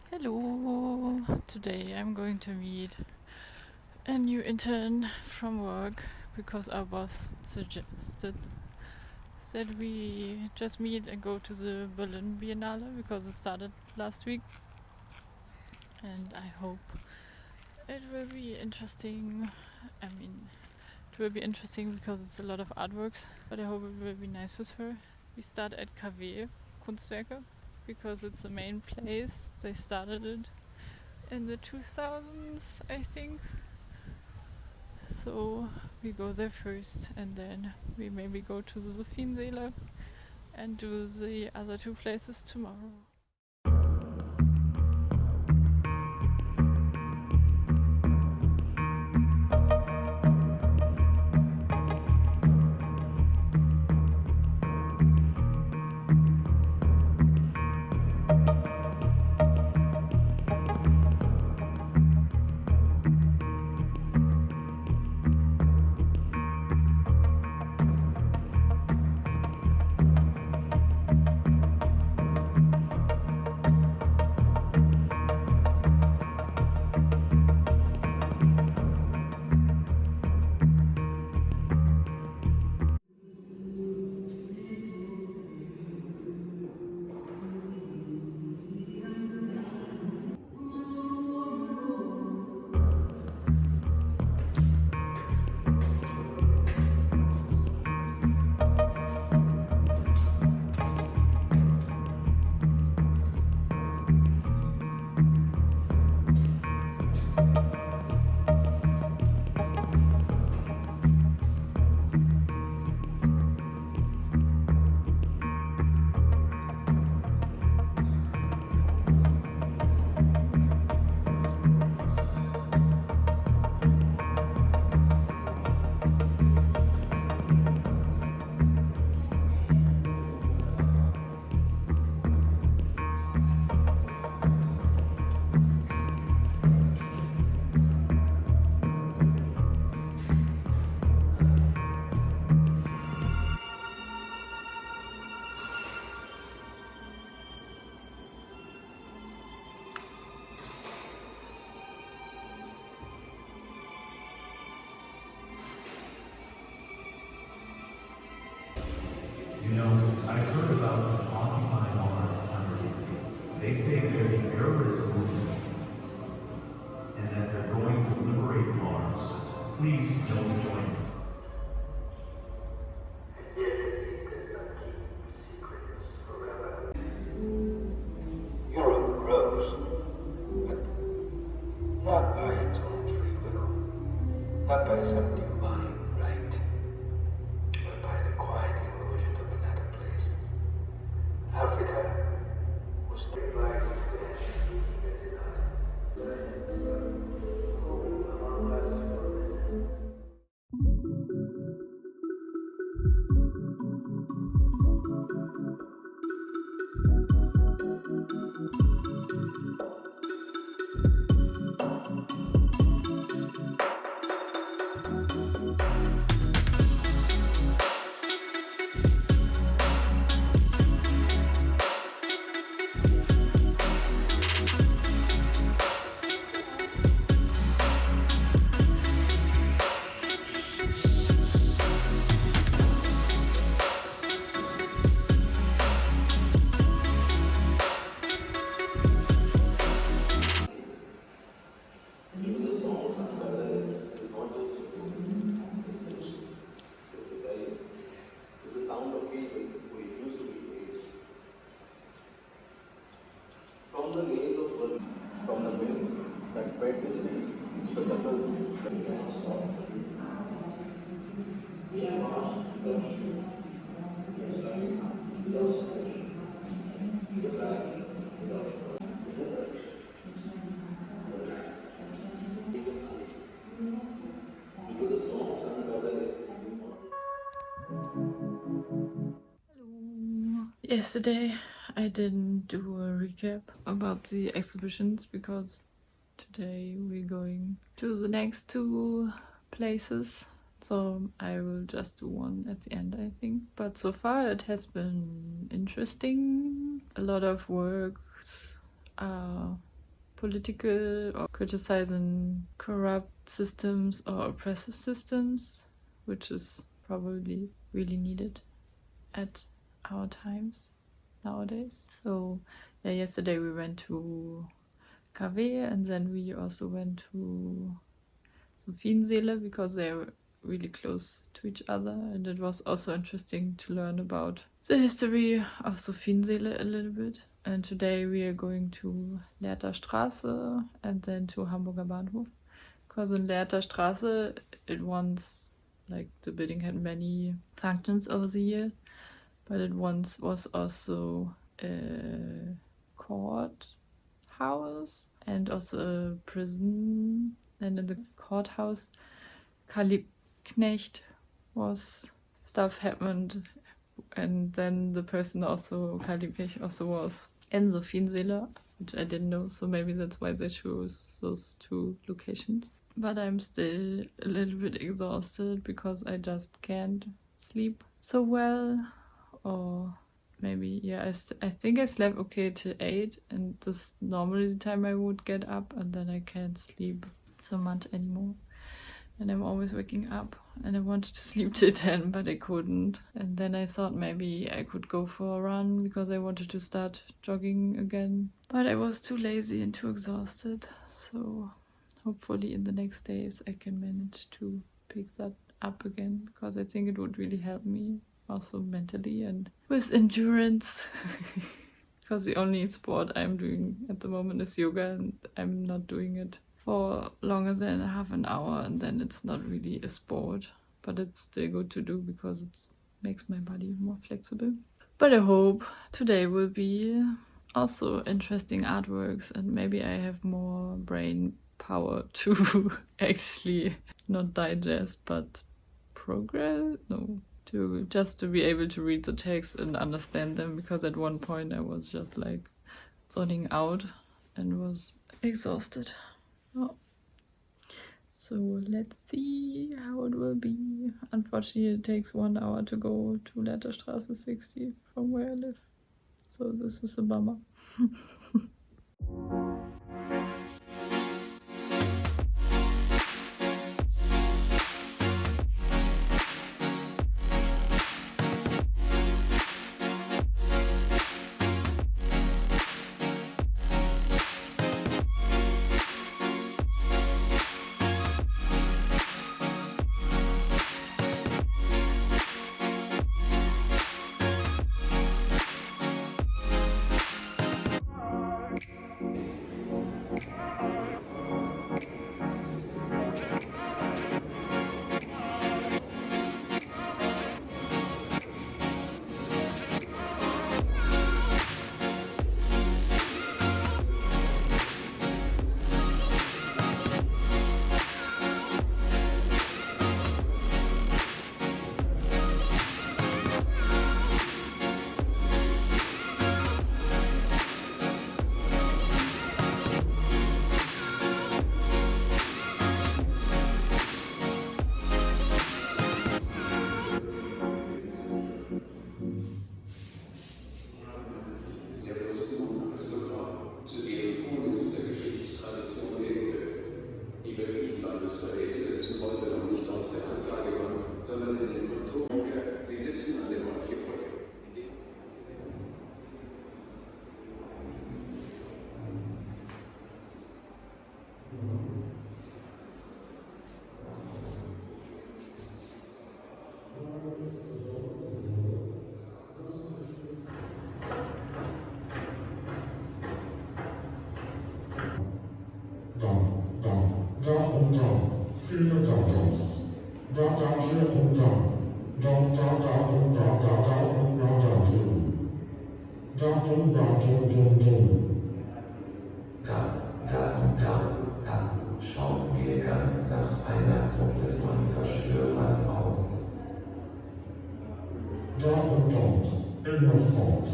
Hello! Today I'm going to meet a new intern from work because our boss suggested that we just meet and go to the Berlin Biennale because it started last week, and I hope it will be interesting. I mean, it will be interesting because it's a lot of artworks, but I hope it will be nice with her. We start at KW Kunstwerke because it's the main place. They started it in the 2000s, I think. So we go there first and then we maybe go to the Sophienseele and do the other two places tomorrow. You know, I heard about the Occupy Mars underneath. They say they're the airless movement and that they're going to liberate Mars. Please don't join them. Yet the secrets that keep secrets forever. Europe grows, but not by its own free will, not by some divine right, but by the quiet erosion of another place. Africa was the rise to the as it has. Who among us will listen? From the nails of Berlin, from the winds that fed the sea, the double Hello. Yesterday I didn't do a recap about the exhibitions because today we're going to the next two places. So I will just do one at the end, I think. But so far it has been interesting. A lot of works are political or criticizing corrupt systems or oppressive systems, which is probably really needed at our times nowadays. So yeah, yesterday we went to Queria, and then we also went to Sophienseele because they are really close to each other, and it was also interesting to learn about the history of Sophienseele a little bit. And today we are going to Lehrter Straße and then to Hamburger Bahnhof, because in Lehrter Straße it once, like, the building had many functions over the year, but it once was also a courthouse and also a prison. And in the courthouse, Kalibknecht was, stuff happened, and then the person also, Kalibknecht, also was in Sophienseele, which I didn't know, so maybe that's why they chose those two locations. But I'm still a little bit exhausted because I just can't sleep so well, or maybe, yeah, I think I slept okay till 8, and this is normally the time I would get up, and then I can't sleep so much anymore. And I'm always waking up, and I wanted to sleep till 10, but I couldn't. And then I thought maybe I could go for a run because I wanted to start jogging again. But I was too lazy and too exhausted, so hopefully in the next days I can manage to pick that up again, because I think it would really help me also mentally and with endurance. Because the only sport I'm doing at the moment is yoga, and I'm not doing it for longer than half an hour, and then it's not really a sport, but it's still good to do because it makes my body more flexible. But I hope today will be also interesting artworks, and maybe I have more brain power to actually not digest but progress, no, to just to be able to read the text and understand them, because at one point I was just like zoning out and was exhausted. Oh. So let's see how it will be. Unfortunately, it takes 1 hour to go to Lehrterstraße 60 from where I live. So this is a bummer. Schaut mir ganz nach einer Gruppe von Verschwörern aus. Da und dort, immerfort.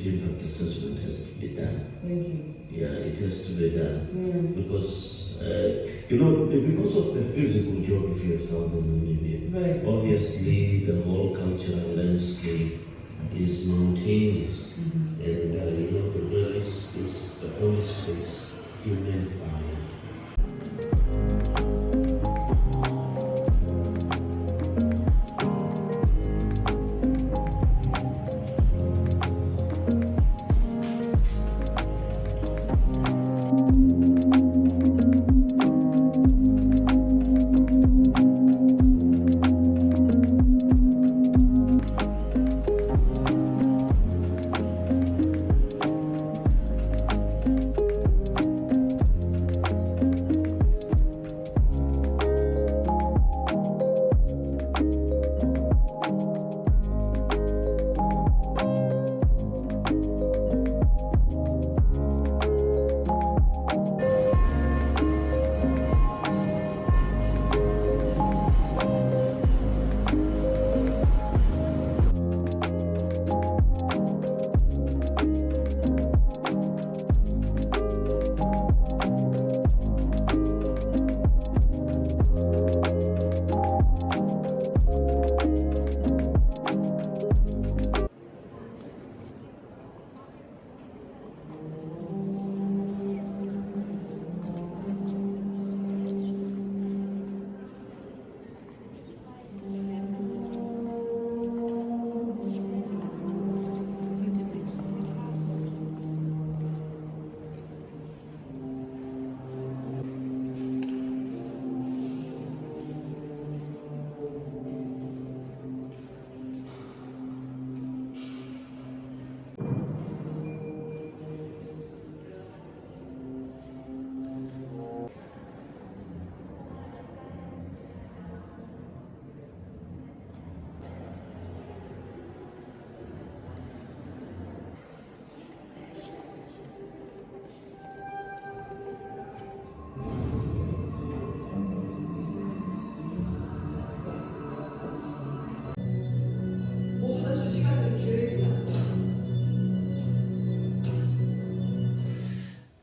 impact assessment has to be done. Thank you. Yeah, it has to be done. Yeah. Because, because of the physical geography of southern Namibia, Right. obviously the whole cultural landscape is mountainous. Mm-hmm. And, the village is the only space human find.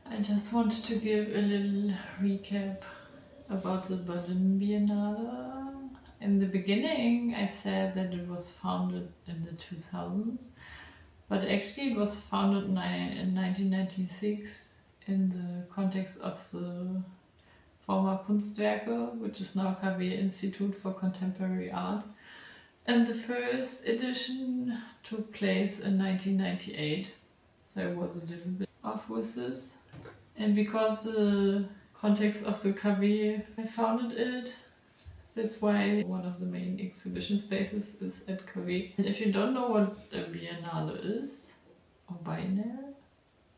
I just wanted to give a little recap about the Berlin Biennale. In the beginning, I said that it was founded in the 2000s, but actually it was founded in 1996 in the context of the former Kunstwerke, which is now KW Institute for Contemporary Art. And the first edition took place in 1998, so I was a little bit off with this. And because the context of the KW, I founded it. That's why one of the main exhibition spaces is at KW. And if you don't know what a Biennale is, or Biennale,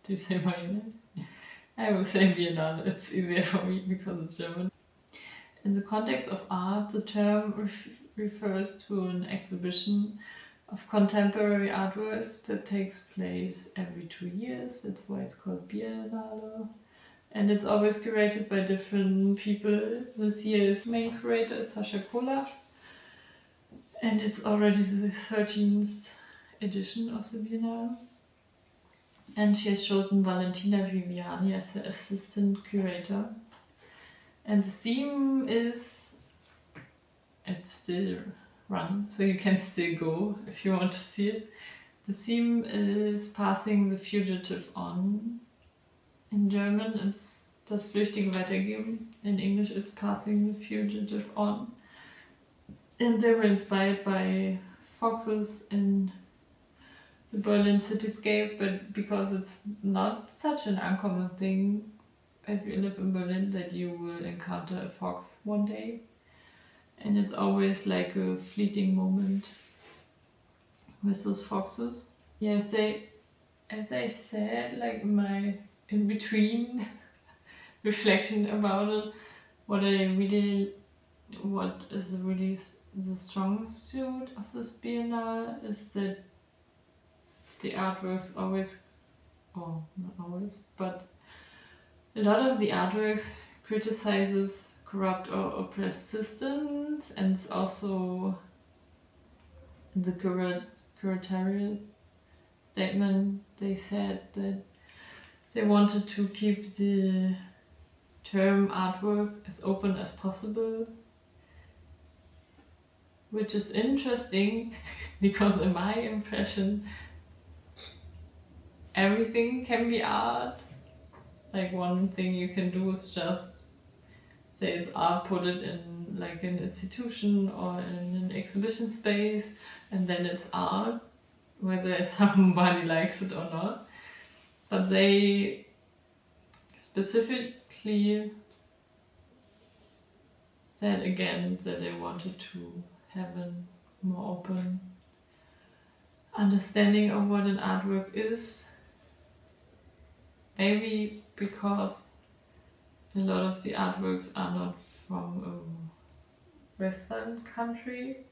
do you say Biennale? I will say Biennale, it's easier for me because it's German. In the context of art, the term refers to an exhibition of contemporary artworks that takes place every 2 years. That's why it's called Biennale. And it's always curated by different people. This year's main curator is Sasha Kola. And it's already the 13th edition of the Biennale. And she has chosen Valentina Viviani as her assistant curator. And the theme is, it's still run, so you can still go if you want to see it. The theme is Passing the Fugitive On. In German it's Das Flüchtige Weitergeben. In English it's Passing the Fugitive On. And they were inspired by foxes in the Berlin cityscape, but because it's not such an uncommon thing if you live in Berlin that you will encounter a fox one day. And it's always like a fleeting moment with those foxes. Yeah, as I said, like my in-between reflection about it, what is really the strongest suit of this Biennale is that the artworks always, or not always, but a lot of the artworks criticizes corrupt or oppressed systems, and it's also in the curatorial statement they said that they wanted to keep the term artwork as open as possible, which is interesting because in my impression everything can be art. Like one thing you can do is just say it's art, put it in like an institution or in an exhibition space, and then it's art, whether somebody likes it or not. But they specifically said again that they wanted to have a more open understanding of what an artwork is. Maybe because a lot of the artworks are not from a Western country.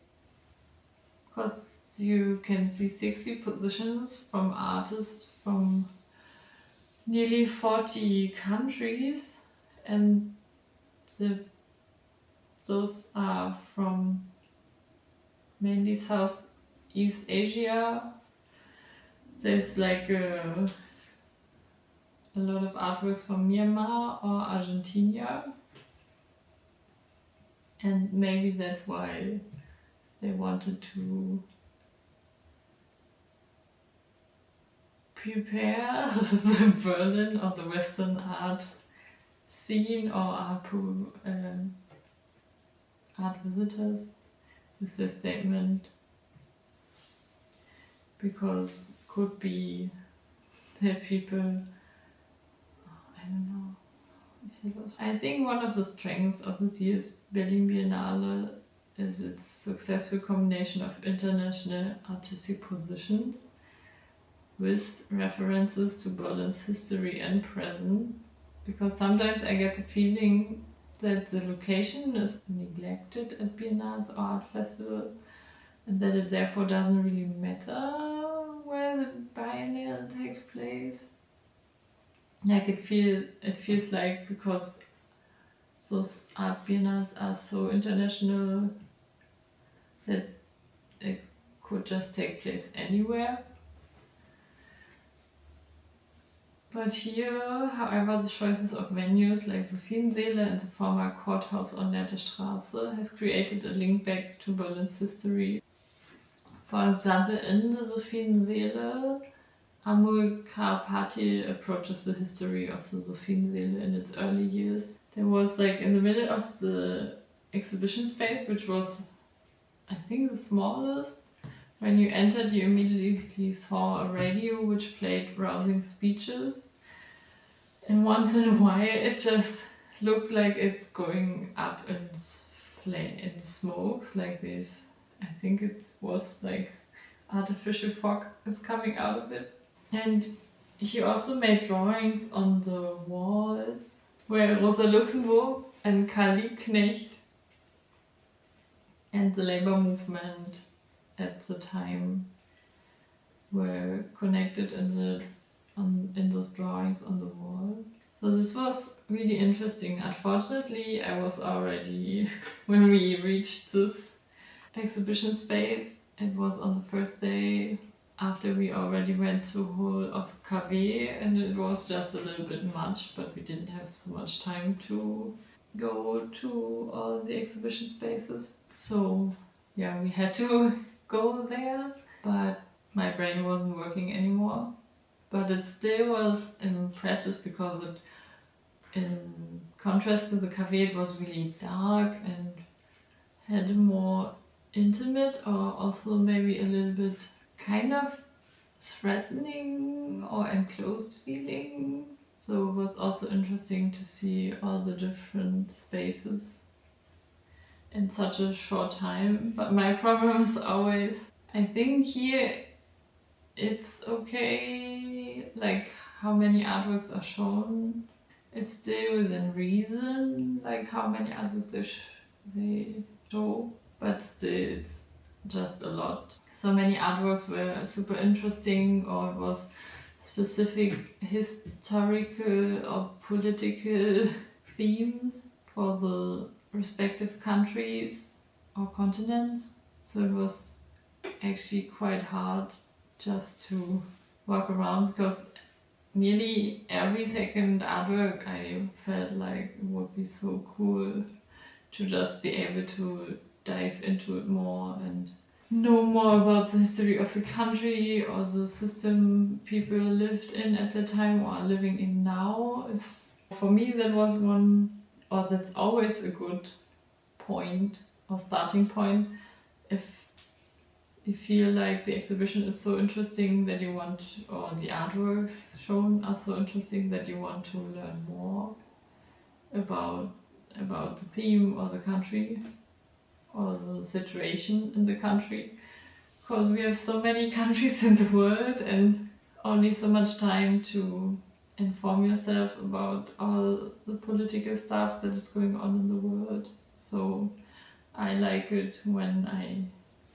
Because you can see 60 positions from artists from nearly 40 countries, and those are from mainly Southeast Asia. There's like a lot of artworks from Myanmar or Argentina, and maybe that's why they wanted to prepare the Berlin or the Western art scene or art visitors with this statement, because could be that people, I don't know. I think one of the strengths of this year's Berlin Biennale is its successful combination of international artistic positions with references to Berlin's history and present, because sometimes I get the feeling that the location is neglected at biennales or art festival, and that it therefore doesn't really matter where the biennale takes place. Like it feels like because those art biennales are so international that it could just take place anywhere. But here, however, the choices of venues like Sophienseele and the former courthouse on Lehrte Straße has created a link back to Berlin's history. For example, in the Sophienseele, Amul Karapati approaches the history of the Sophienseele in its early years. There was like in the middle of the exhibition space, which was, I think, the smallest. When you entered, you immediately saw a radio which played rousing speeches. And once in a while, it just looks like it's going up in smokes like this. I think it was like artificial fog is coming out of it. And he also made drawings on the walls where Rosa Luxemburg and Karl Liebknecht and the labor movement at the time were connected in those drawings on the wall. So this was really interesting. Unfortunately, I was already, when we reached this exhibition space, it was on the first day after we already went to Hall of Queria, and it was just a little bit much, but we didn't have so much time to go to all the exhibition spaces. So yeah, we had to go there, but my brain wasn't working anymore. But it still was impressive because it, in contrast to the cafe, it was really dark and had a more intimate or also maybe a little bit kind of threatening or enclosed feeling. So it was also interesting to see all the different spaces in such a short time. But my problem is always, I think here it's okay, like how many artworks are shown is still within reason, like how many artworks they show, but still it's just a lot. So many artworks were super interesting, or it was specific historical or political themes for the respective countries or continents. So it was actually quite hard just to walk around, because nearly every second artwork I felt like it would be so cool to just be able to dive into it more and know more about the history of the country or the system people lived in at the time or are living in now. For me, that was one, or that's always a good point or starting point. If you feel like the exhibition is so interesting that you want, or the artworks shown are so interesting that you want to learn more about the theme or the country or the situation in the country, because we have so many countries in the world and only so much time to inform yourself about all the political stuff that is going on in the world. So I like it when I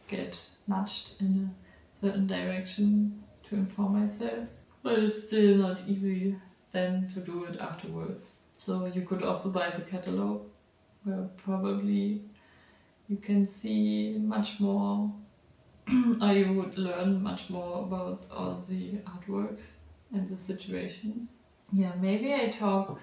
get nudged in a certain direction to inform myself, but it's still not easy then to do it afterwards. So you could also buy the catalog, where probably you can see much more, or you would learn much more about all the artworks and the situations. Yeah, maybe I talk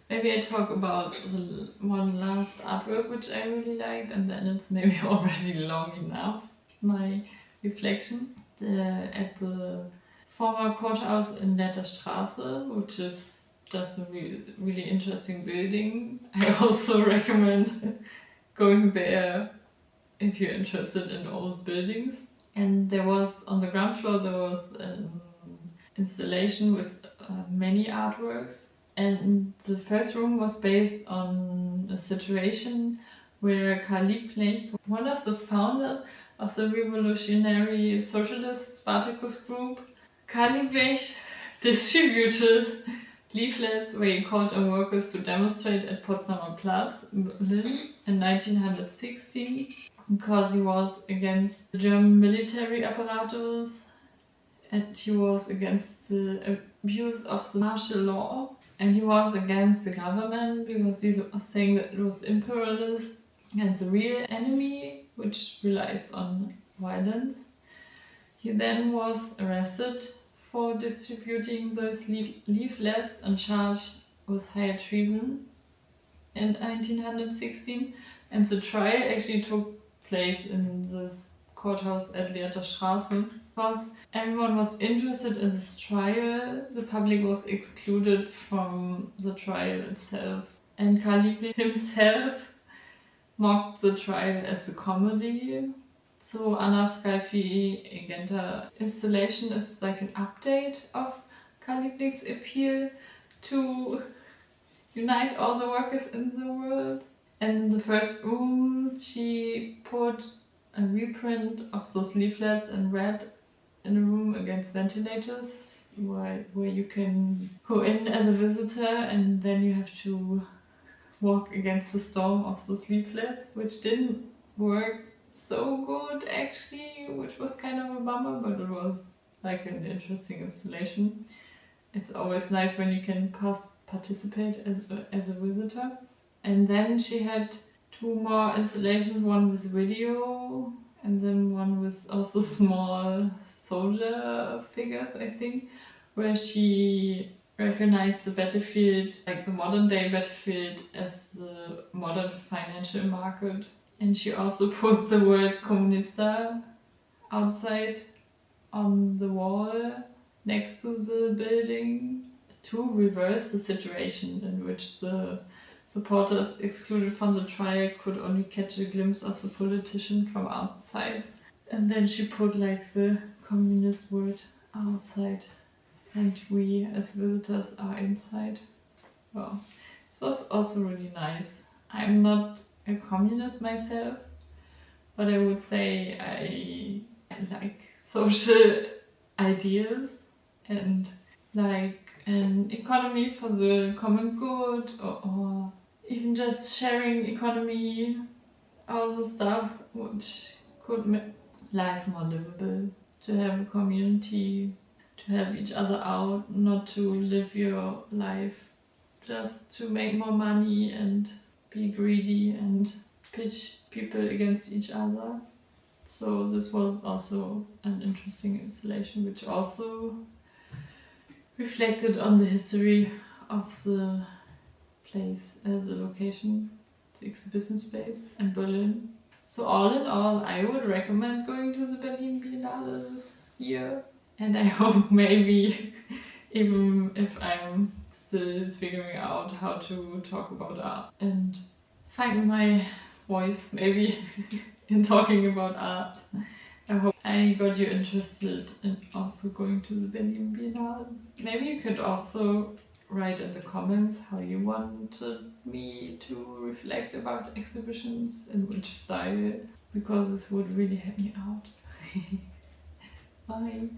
about the one last artwork which I really liked, and then it's maybe already long enough. My reflection at the former courthouse in Letter Straße, which is just a really interesting building. I also recommend going there if you're interested in old buildings. And there was, on the ground floor, there was an installation with many artworks. And the first room was based on a situation where Karl Liebknecht, one of the founders of the revolutionary socialist Spartacus group, Karl Liebknecht distributed leaflets where he called on workers to demonstrate at Potsdamer Platz in Berlin in 1916, because he was against the German military apparatus and he was against the abuse of the martial law, and he was against the government because he was saying that it was imperialist and the real enemy, which relies on violence. He then was arrested for distributing those leaflets and charged with high treason in 1916, and the trial actually took place in this courthouse at Lehrter Straße. Because everyone was interested in this trial, the public was excluded from the trial itself. And Karl Liebknecht himself mocked the trial as a comedy. So Anna Scalfi Agenta installation is like an update of Karl Liebknecht's appeal to unite all the workers in the world. And in the first room, she put a reprint of those leaflets in red in a room against ventilators, where you can go in as a visitor and then you have to walk against the storm of those leaflets, which didn't work so good actually, which was kind of a bummer, but it was like an interesting installation. It's always nice when you can participate as a visitor. And then she had two more installations, one with video and then one with also small soldier figures, I think, where she recognized the battlefield, like the modern day battlefield, as the modern financial market. And she also put the word Kommunista outside on the wall next to the building to reverse the situation in which the supporters excluded from the trial could only catch a glimpse of the politician from outside. And then she put like the communist word outside and we as visitors are inside. Well, this was also really nice. I'm not a communist myself, but I would say I like social ideas and like an economy for the common good, or even just sharing economy, all the stuff which could make life more livable, to have a community, to help each other out, not to live your life just to make more money and be greedy and pitch people against each other. So this was also an interesting installation, which also reflected on the history of the place, the location, the exhibition space in Berlin. So all in all, I would recommend going to the Berlin Biennale this year. And I hope maybe, even if I'm still figuring out how to talk about art and find my voice maybe in talking about art, I hope I got you interested in also going to the Berlin Biennale. Maybe you could also write in the comments how you wanted me to reflect about exhibitions, in which style, because this would really help me out. Bye!